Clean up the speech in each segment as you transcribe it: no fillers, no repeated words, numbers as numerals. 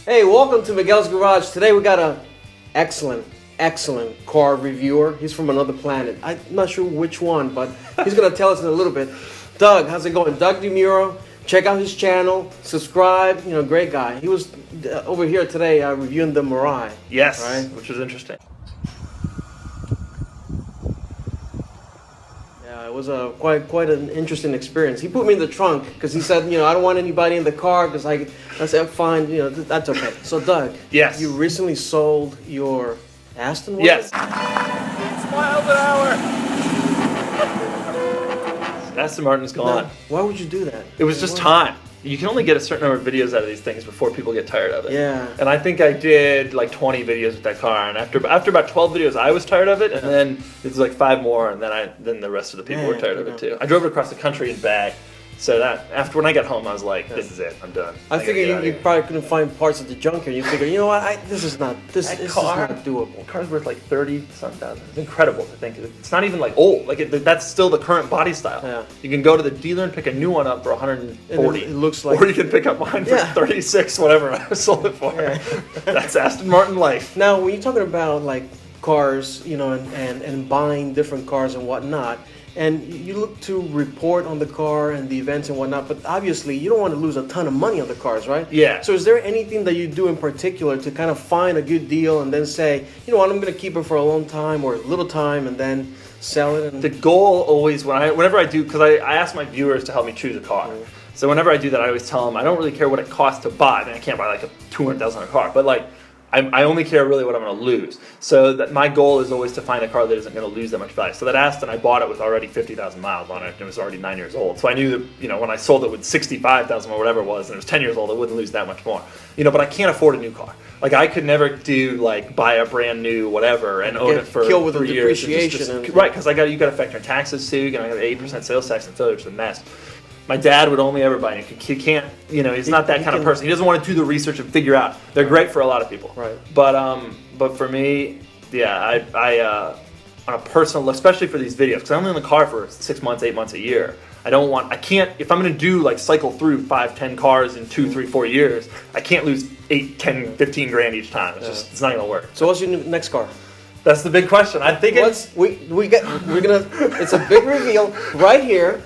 Hey, welcome to Miguel's Garage. Today we got a excellent car reviewer. He's from another planet. I'm not sure which one, but he's going to tell us in a little bit. Doug, how's it going? Doug Demuro. Check out his channel. Subscribe. You know, great guy. He was over here today reviewing the Mirai. Yes, right? Which was interesting. Yeah, it was quite an interesting experience. He put me in the trunk because he said, you know, I don't want anybody in the car because I said, fine, you know, that's okay. So, Doug, yes, you recently sold your Aston? Yes. 6 miles an hour. Aston Martin's gone. Now, why would you do that? It was just time. You can only get a certain number of videos out of these things before people get tired of it. Yeah. And I think I did like 20 videos with that car, and after about 12 videos, I was tired of it, and then it was like 5 more, and then the rest of the people were tired of it too. I drove it across the country and back. So that after when I got home, I was like, "This is it. I'm done." I figured you probably couldn't find parts at the junkyard. You figure, you know what? This is not doable. The car's worth like 30-some thousand. It's incredible to think. It's not even like old. Like that's still the current body style. Yeah. You can go to the dealer and pick a new one up for 140. It looks like, or you can pick up mine for 36, whatever I sold it for. Yeah. That's Aston Martin life. Now, when you're talking about like cars, you know, and buying different cars and whatnot. And you look to report on the car and the events and whatnot, but obviously you don't want to lose a ton of money on the cars, right? Yeah. So is there anything that you do in particular to kind of find a good deal and then say, you know what, I'm going to keep it for a long time or a little time and then sell it? The goal always, whenever I do, because I ask my viewers to help me choose a car. Mm-hmm. So whenever I do that, I always tell them I don't really care what it costs to buy. I mean, I can't buy like a $200,000 car, but like, I only care really what I'm going to lose. So that my goal is always to find a car that isn't going to lose that much value. So that Aston, I bought it with already 50,000 miles on it, and it was already 9 years old. So I knew that, you know, when I sold it with 65,000 or whatever it was, and it was 10 years old, it wouldn't lose that much more. You know, but I can't afford a new car. Like I could never do like buy a brand new whatever and own it for 3 years. Depreciation. Right, because you got to factor in taxes too. You got 8% sales tax and failure, which is a mess. My dad would only ever buy it. He can't, you know, he's not that kind of person. He doesn't want to do the research and figure out. They're great for a lot of people. Right. But for me, yeah, I on a personal, especially for these videos, because I'm only in the car for 6 months, 8 months, a year. I can't, if I'm going to do like cycle through 5, 10 cars in 2, 3, 4 years, I can't lose 8, 10, 15 grand each time. It's not going to work. So what's your next car? That's the big question. I'm thinking it's a big reveal right here.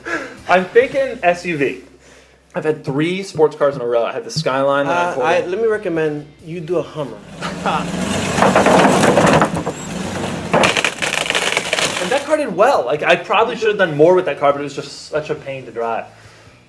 I'm thinking SUV. I've had 3 sports cars in a row. I had the Skyline. Let me recommend you do a Hummer. And that car did well. Like I probably should have done more with that car, but it was just such a pain to drive.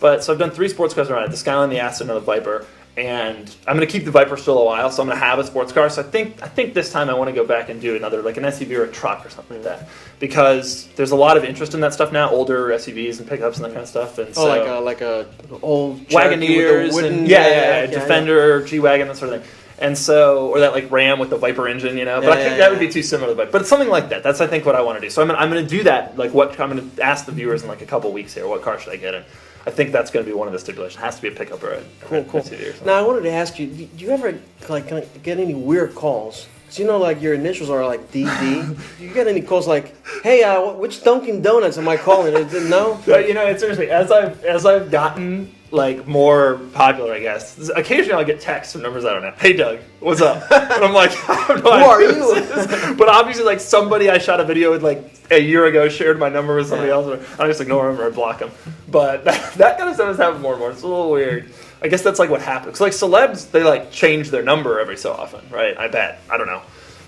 But so I've done 3 sports cars in a row: the Skyline, the Aston, and the Viper. And I'm going to keep the Viper still a while, so I'm going to have a sports car. So I think this time I want to go back and do another, like an SUV or a truck or something like that, because there's a lot of interest in that stuff now, older SUVs and pickups and that kind of stuff. And so like a old Wagoneers with the wooden, and Defender, G-Wagon, that sort of thing. And so, or that like Ram with the Viper engine, you know. But I think that would be too similar to the Viper. But it's something like that. That's I think what I want to do. So I'm going to do that. Like I'm going to ask the viewers in like a couple weeks here, what car should I get in? I think that's going to be one of the stipulations. It has to be a pickup or a cool. SUV or something. Now I wanted to ask you, do you ever like get any weird calls? Because you know, like your initials are like DD. Do you get any calls like, "Hey, which Dunkin' Donuts am I calling?" No. You know, it's seriously as I've gotten like more popular, I guess. Occasionally I'll get texts from numbers I don't know. "Hey Doug, what's up?" And I'm like, "Who are you?" But obviously, like somebody I shot a video with like a year ago shared my number with somebody else, and I just ignore them or block them. But that kind of stuff has happened more and more. It's a little weird. I guess that's like what happens. 'Cause like celebs, they like change their number every so often, right? I bet. I don't know.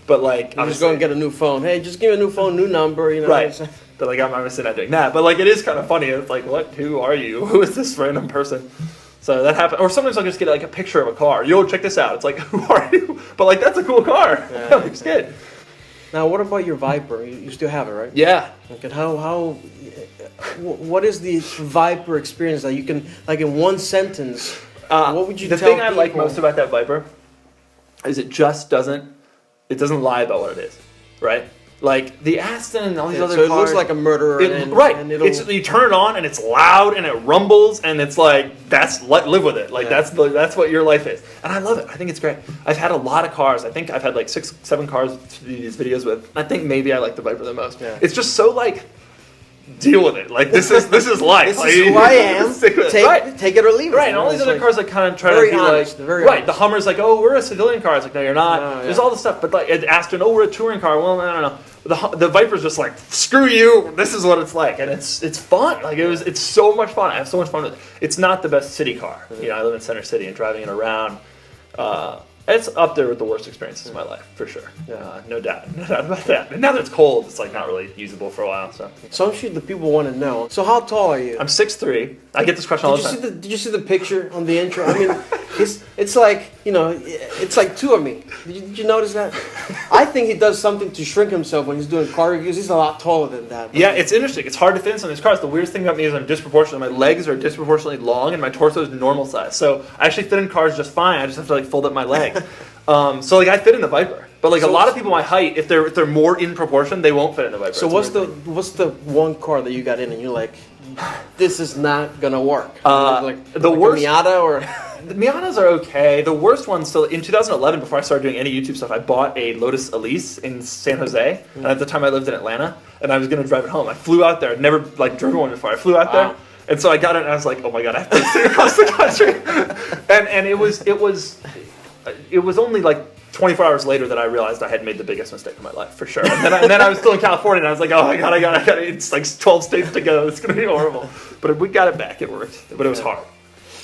But like, I'm just going to get a new phone. Hey, just give me a new phone, new number, you know. Right. But like, I'm obviously not doing that. But like, it is kind of funny. It's like, what? Who are you? Who is this random person? So that happens. Or sometimes I'll just get like a picture of a car. Yo, check this out. It's like, who are you? But like, that's a cool car. Yeah, it looks good. Now, what about your Viper? You still have it, right? Yeah. Okay. What is the Viper experience that you can, like in one sentence, what would you tell people? The thing I like most about that Viper is it doesn't lie about what it is, right? Like the Aston and all these other cars. So it looks like a murderer. You turn it on and it's loud and it rumbles and it's like, live with it. Like that's what your life is. And I love it. I think it's great. I've had a lot of cars. I think I've had like 6, 7 cars to do these videos with. I think maybe I like the Viper the most. Yeah. It's just so like deal with it. Like this is life. This like, is who I am. Stick with it. Take, take it or leave it. Right, and all these other cars like kind of try to very be honest, like, very right, honest. the Hummer's like, oh, we're a civilian car. It's like, no, you're not. No, There's yeah. all this stuff, but like at Aston, oh, we're a touring car. Well, no. The Viper's just like, screw you. This is what it's like, and it's fun. Like it's so much fun. I have so much fun with it. It's not the best city car. You know, I live in Center City and driving it around. It's up there with the worst experiences of my life, for sure. No doubt about that. And now that it's cold, it's like not really usable for a while. So I'm sure the people want to know. So how tall are you? I'm 6'3". I get this question all the time. Did you see the picture on the intro? I mean, it's like, you know, it's like two of me. Did you notice that? I think he does something to shrink himself when he's doing car reviews. He's a lot taller than that. Yeah, it's interesting. It's hard to fit in some of these cars. The weirdest thing about me is I'm disproportionate. My legs are disproportionately long, and my torso is normal size. So I actually fit in cars just fine. I just have to like fold up my legs. So like I fit in the Viper, but like a lot of people my height, if they're more in proportion, they won't fit in the Viper. So what's the one car that you got in and you're like, this is not gonna work? The worst Miata or the Miatas are okay. The worst one still in 2011, before I started doing any YouTube stuff, I bought a Lotus Elise in San Jose, and at the time I lived in Atlanta, and I was gonna drive it home. I flew out there. I'd never like driven one before. I flew out there. And so I got it, and I was like, "Oh my god, I have to stay across the country." And it was only like 24 hours later that I realized I had made the biggest mistake of my life, for sure. And then I was still in California, and I was like, "Oh my god, I got it! It's like 12 states to go. It's gonna be horrible." But we got it back. It worked, but it was hard.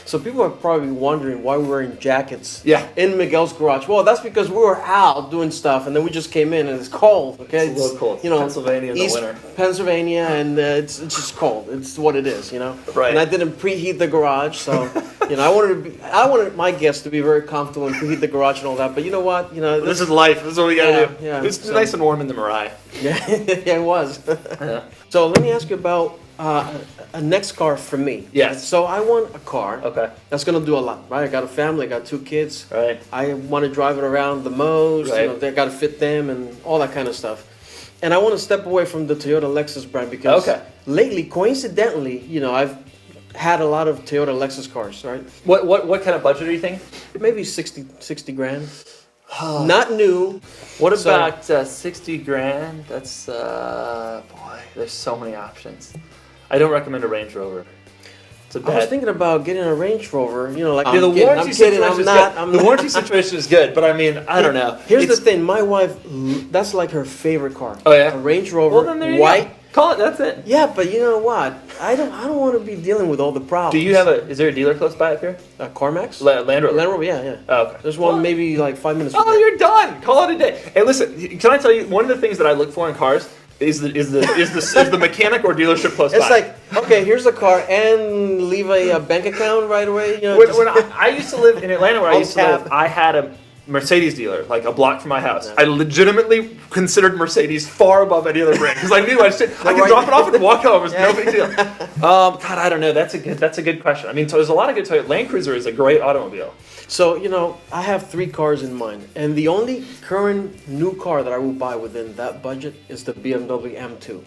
So people are probably wondering why we're wearing jackets in Miguel's garage. Well, that's because we were out doing stuff, and then we just came in, and it's cold. Okay, it's a little cold. You know, Pennsylvania in the winter. Pennsylvania, and it's just cold. It's what it is, you know. Right. And I didn't preheat the garage, so you know, I wanted my guests to be very comfortable and preheat the garage and all that. But you know what? You know, this is life. This is what we gotta do. Yeah. It's nice and warm in the Mirai. Yeah, yeah, it was. Yeah. So let me ask you about a next car for me. Yes. So I want a car. Okay. That's gonna do a lot, right? I got a family, I got 2 kids. Right. I want to drive it around the most. Right. You know, they got to fit them and all that kind of stuff. And I want to step away from the Toyota Lexus brand because lately, coincidentally, you know, I've had a lot of Toyota Lexus cars, right? What kind of budget are you thinking? Maybe 60 grand. Not new. What about 60 grand? That's boy, there's so many options. I don't recommend a Range Rover. It's a bad. I was thinking about getting a Range Rover. You know, like the warranty situation is good. The warranty situation is good, but I mean, I don't know. Here's the thing: my wife, that's like her favorite car. Oh yeah, a Range Rover, well, then there you white. Go. Call it. That's it. Yeah, but you know what? I don't want to be dealing with all the problems. Do you have is there a dealer close by up here? CarMax? Land Rover. Land Rover, yeah. Oh, okay. There's one maybe like 5 minutes. Oh, you're done. Call it a day. Hey, listen. Can I tell you one of the things that I look for in cars is the mechanic or dealership close by. It's like, okay, here's the car, and leave a bank account right away. You know, when I used to live in Atlanta, where I used to live, I had a Mercedes dealer like a block from my house. I legitimately considered Mercedes far above any other brand because I knew I could drop it off and walk home. It was no big deal. God, I don't know. That's a good question. I mean, so there's a lot of good Toyota. Land Cruiser is a great automobile. So, you know, I have 3 cars in mind, and the only current new car that I will buy within that budget is the BMW M2.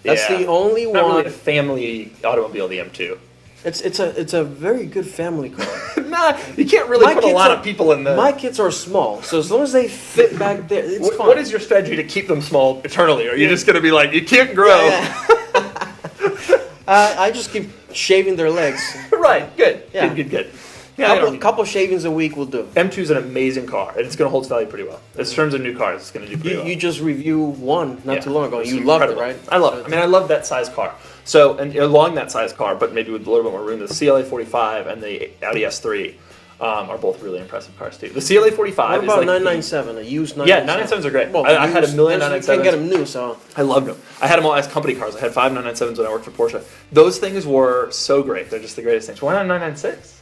That's the only one. Not really a family automobile, the M2. It's a very good family car. Nah, you can't really put a lot of people in the... My kids are small, so as long as they fit back there, it's fine. What is your strategy to keep them small eternally? Are you just going to be like, you can't grow? I just keep shaving their legs. Right, good. Yeah. Good. Yeah, a couple shavings a week will do. M2 is an amazing car, and it's going to hold its value pretty well. In terms of new cars, it's going to do pretty well. You just reviewed one not too long ago. You loved it, right? I love it. I mean, I love that size car. So, and along that size car, but maybe with a little bit more room, the CLA 45 and the Audi S3 are both really impressive cars too. The CLA 45 what about is like 997, a used 997? Yeah, 997s are great. Well, I had a million 997s. You can't get them new, so... I loved them. I had them all as company cars. I had 5 997s when I worked for Porsche. Those things were so great. They're just the greatest things. Why not 996?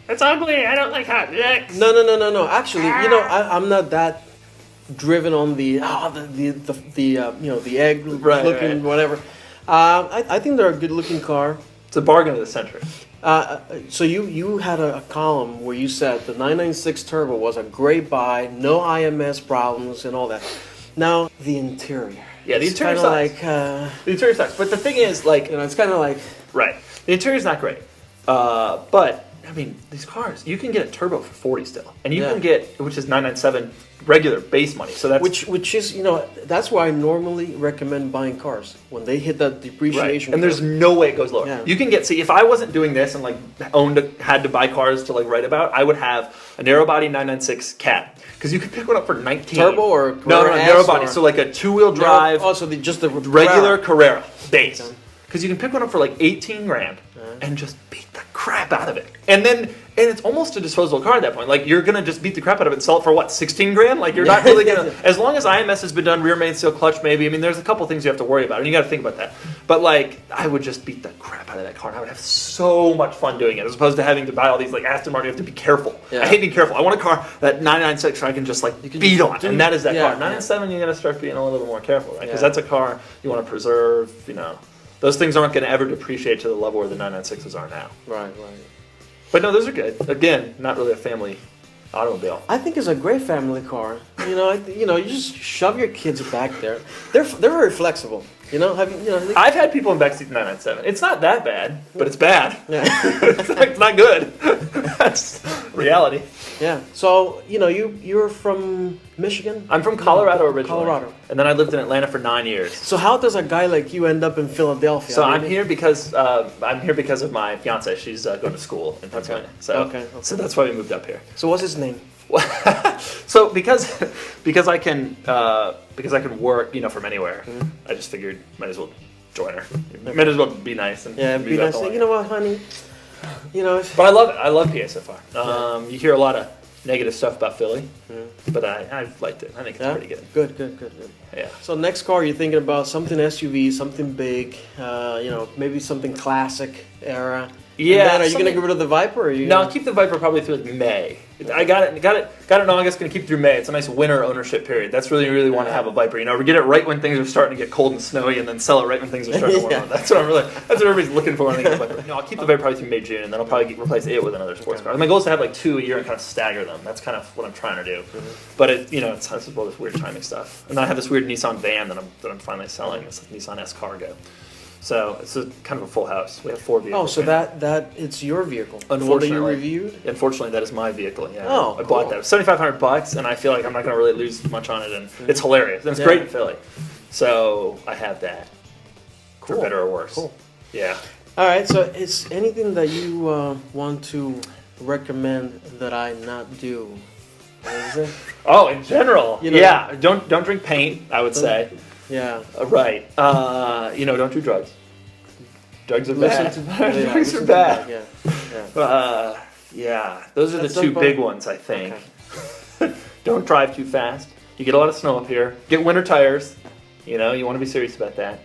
It's ugly. I don't like hot dicks. No. Actually, you know, I'm not that driven on the egg looking whatever. I think they're a good looking car. It's a bargain of the century. So you had a column where you said the 996 Turbo was a great buy, no IMS problems and all that. Now the interior. Yeah, the interior sucks. Like the interior sucks. But the thing is, like, you know, it's kind of like right. The interior's not great, but I mean, these cars, you can get a turbo for 40 still, and you Yeah. can get, which is 997 regular base money. So that's which is, you know, that's why I normally recommend buying cars when they hit that right. depreciation. And there's no way it goes lower. Yeah. You can get, see, if I wasn't doing this and like had to buy cars to like write about, I would have a narrow body 996 Cat. Because you could pick one up for 19. Turbo or no, Carrera narrow S body. or- So like a 2-wheel drive, Also, just the regular Carrera base. Okay. Because you can pick one up for like 18 grand and just beat the crap out of it. And it's almost a disposable car at that point. Like, you're going to just beat the crap out of it and sell it for what, 16 grand? Like, you're not really going to, as long as IMS has been done, rear main seal clutch maybe. I mean, there's a couple things you have to worry about, and you got to think about that. But like, I would just beat the crap out of that car, and I would have so much fun doing it, as opposed to having to buy all these, like Aston Martin, you have to be careful. Yeah. I hate being careful. I want a car that 996 I can just like beat on, and that is that Yeah, car. 997, you got to start being a little bit more careful, right? Because Yeah. that's a car you want to preserve, you know. Those things aren't going to ever depreciate to the level where the 996s are now. Right. But no, those are good. Again, not really a family automobile. I think it's a great family car. You know, you just shove your kids back there. They're very flexible. You know, I've had people in backseat 997. It's not that bad, but it's bad. Yeah. It's not good. That's reality. Yeah. So, you know, you're from Michigan? I'm from Colorado originally. Colorado. And then I lived in Atlanta for 9 years. So how does a guy like you end up in Philadelphia? So I'm here because of my fiance. She's going to school in Pennsylvania. Okay. So that's why we moved up here. So what's his name? So because I can work, you know, from anywhere, I just figured might as well join her. Might as well be nice and Yeah, move be out nice. the way. You know what, honey? You know, But I love it. I love PA so far. You hear a lot of negative stuff about Philly, but I've liked it. I think it's pretty good. Good. Yeah. So next car, you're thinking about something SUV, something big, you know, maybe something classic era. Yeah, And then are you something- gonna get rid of the Viper? Or are you No, I'll gonna... keep the Viper probably through like May. I got it in August. Going to keep through May. It's a nice winter ownership period. That's really want to have a Viper. You know, we get it right when things are starting to get cold and snowy, and then sell it right when things are starting to warm up. That's what everybody's looking for when they get a Viper. No, I'll keep the Viper probably through May, June, and then I'll probably replace it with another sports car. My goal is to have like 2 a year and kind of stagger them. That's kind of what I'm trying to do. But it's all this weird timing stuff. And then I have this weird Nissan van that I'm finally selling. It's a Nissan S Cargo. So it's kind of a full house. We have 4 vehicles. Oh, so that it's your vehicle. The one that Unfortunately, you reviewed. Unfortunately, that is my vehicle. Yeah. Oh, I bought cool. that. $7,500, and I feel like I'm not going to really lose much on it, and it's hilarious. And it's Yeah. great in Philly. So I have that. Cool. For better or worse. Cool. Yeah. All right. So is anything that you want to recommend that I not do? What is it? Oh, in general, You know- yeah. Don't drink paint. I would say. Yeah. Right. Don't do drugs. Drugs are bad. Drugs listen are to bad. Yeah. Yeah. Those are That's the 2 about- big ones, I think. Don't drive too fast. You get a lot of snow up here. Get winter tires. You know, you want to be serious about that.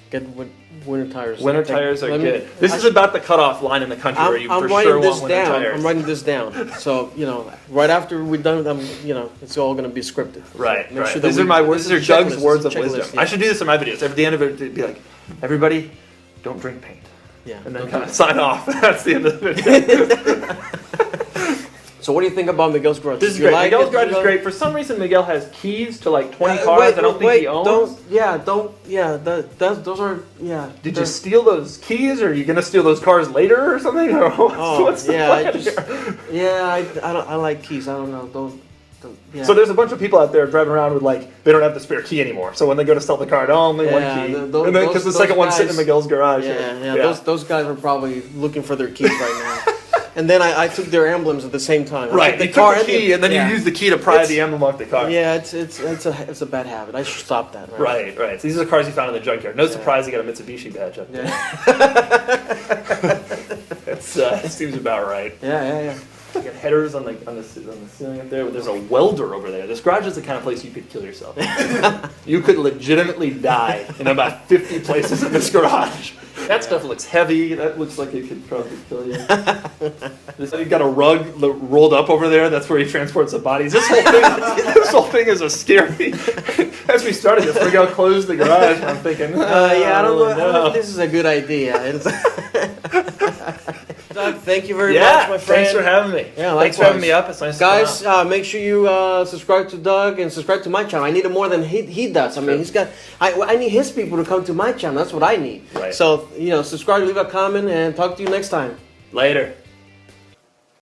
Get winter tires. Winter tires are Let me- good. This is about the cutoff line in the country where you I'm for writing sure this want winter down. tires. I'm writing this down. So, you know, right after we're done, it's all going to be scripted. Right, Make right. sure that These are my words. These are this is Doug's checklist, words it's of a checklist, wisdom. yeah. I should do this in my videos. At the end of it, it'd be like, everybody, don't drink paint. Yeah. And then kind of sign off. That's the end of the video. So what do you think about Miguel's Garage? This is Do you great. like Miguel's it? garage Do is you great. For some reason, Miguel has keys to like 20 like- cars. I don't think he owns. Those are, yeah. Did they're- you steal those keys, or are you gonna steal those cars later or something? Or what's the plan here? I like keys. I don't know. Don't yeah. So there's a bunch of people out there driving around with like they don't have the spare key anymore. So when they go to sell the car, only one Yeah, key, those- and then because the those second one's sitting in guys- Miguel's garage. Yeah. Those guys are probably looking for their keys right now. And then I took their emblems at the same time. I Right, took they the took car the key, and then yeah. you use the key to pry the emblem off the car. Yeah, it's a bad habit. I should stop that. Right. So these are the cars you found in the junkyard. No surprise you got a Mitsubishi badge up there. Yeah. It seems about right. Yeah. You got headers on the ceiling up there. There's a welder over there. This garage is the kind of place you could kill yourself. You could legitimately die in about 50 places in this garage. That stuff looks heavy. That looks like it could probably kill you. You've got a rug rolled up over there. That's where he transports the bodies. This whole thing is a scary. As we started this, Miguel closed the garage. And I'm thinking, I don't know if this is a good idea. Doug, thank you very much, my friend. Thanks for having me. Yeah, thanks for likewise. having me up. It's nice Guys, to come out. make sure you subscribe to Doug and subscribe to my channel. I need it more than he does. I mean, he's got. I need his people to come to my channel. That's what I need. Right. So subscribe, leave a comment, and talk to you next time. Later.